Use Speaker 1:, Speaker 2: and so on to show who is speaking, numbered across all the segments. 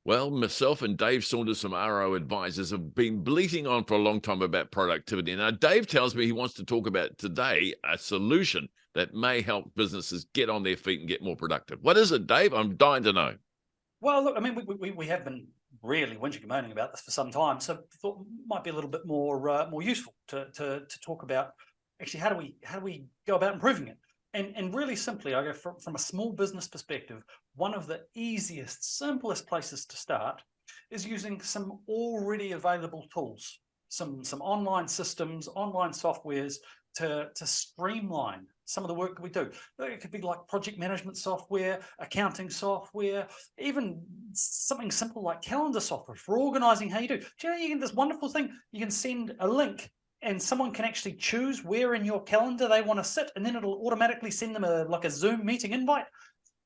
Speaker 1: Well, myself and Dave Saunders from RO Advisors have been bleating on for a long time about productivity. Now, Dave tells me he wants to talk about today a solution that may help businesses get on their feet and get more productive. What is it, Dave? I'm dying to know.
Speaker 2: Well, look, I mean, we have been really whinging and moaning about this for some time, so thought it might be a little bit more useful to talk about actually how do we go about improving it. And really simply, I go from a small business perspective. One of the easiest, simplest places to start is using some already available tools, some online systems, online softwares to streamline some of the work that we do. It could be like project management software, accounting software, even something simple like calendar software for organizing how you do. Do you know you get this wonderful thing? You can send a link and someone can actually choose where in your calendar they want to sit, and then it'll automatically send them like a Zoom meeting invite.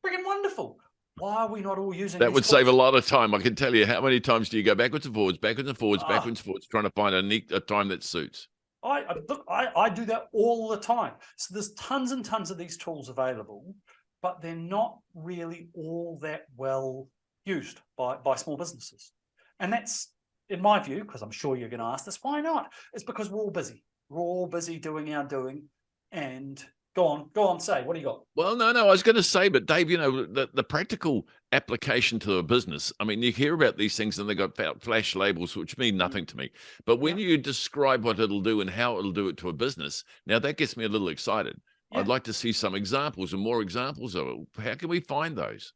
Speaker 2: Freaking wonderful. Why are we not all using
Speaker 1: That
Speaker 2: these
Speaker 1: would save a
Speaker 2: tools?
Speaker 1: lot of time. I can tell you, how many times do you go backwards and forwards, backwards and forwards,
Speaker 2: Ah,
Speaker 1: backwards and forwards, trying to find a time that suits?
Speaker 2: I do that all the time. So there's tons and tons of these tools available, but they're not really all that well used by small businesses. And that's, in my view, because I'm sure you're going to ask this, why not? It's because we're all busy. We're all busy doing our doing. And go on, say, what do you got?
Speaker 1: Well, no, I was going to say, but Dave, the practical application to a business. I mean, you hear about these things and they got flash labels, which mean
Speaker 2: Yeah,
Speaker 1: nothing to me. But when
Speaker 2: yeah,
Speaker 1: you describe what it'll do and how it'll do it to a business, now that gets me a little excited. I'd
Speaker 2: yeah.
Speaker 1: like to see some examples and more examples of it. How can we find those?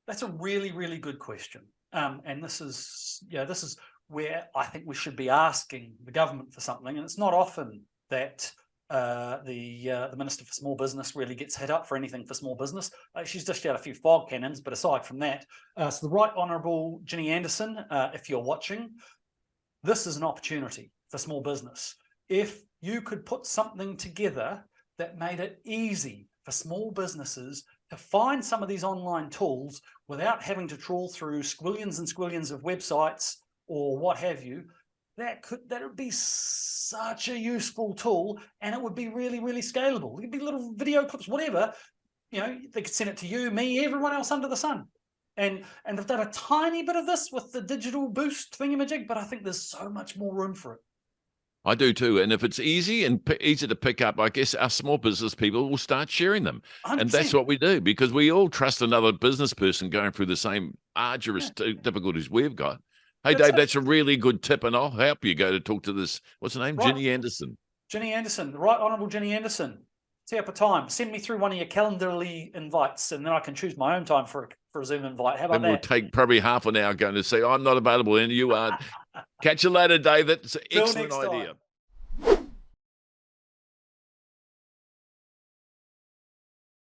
Speaker 2: That's a really, really good question. And this is where I think we should be asking the government for something. And it's not often that the Minister for Small Business really gets hit up for anything for small business. She's dished out a few fog cannons, but aside from that, so the Right Honourable Ginny Anderson, if you're watching, this is an opportunity for small business. If you could put something together that made it easy for small businesses to find some of these online tools without having to trawl through squillions and squillions of websites or what have you, that would be such a useful tool, and it would be really, really scalable. It could be little video clips, whatever. They could send it to you, me, everyone else under the sun. And they've done a tiny bit of this with the digital boost thingamajig, but I think there's so much more room for it.
Speaker 1: I do too. And if it's easy and easy to pick up, I guess our small business people will start sharing them. And that's
Speaker 2: 100%.
Speaker 1: what we do because we all trust another business person going through the same arduous
Speaker 2: Yeah,
Speaker 1: difficulties we've got. Hey,
Speaker 2: that's
Speaker 1: Dave,
Speaker 2: it.
Speaker 1: that's a really good tip. And I'll help you go to talk to this. What's her name?
Speaker 2: Right.
Speaker 1: Ginny Anderson.
Speaker 2: Ginny Anderson, the Right Honourable Ginny Anderson. Tee up a time. Send me through one of your calendarly invites, and then I can choose my own time for a Zoom invite. How about
Speaker 1: Then we'll
Speaker 2: that?
Speaker 1: take probably half an hour going to say, I'm not available and you aren't. Catch you later, Dave. That's an
Speaker 2: Till
Speaker 1: excellent
Speaker 2: next time.
Speaker 1: idea.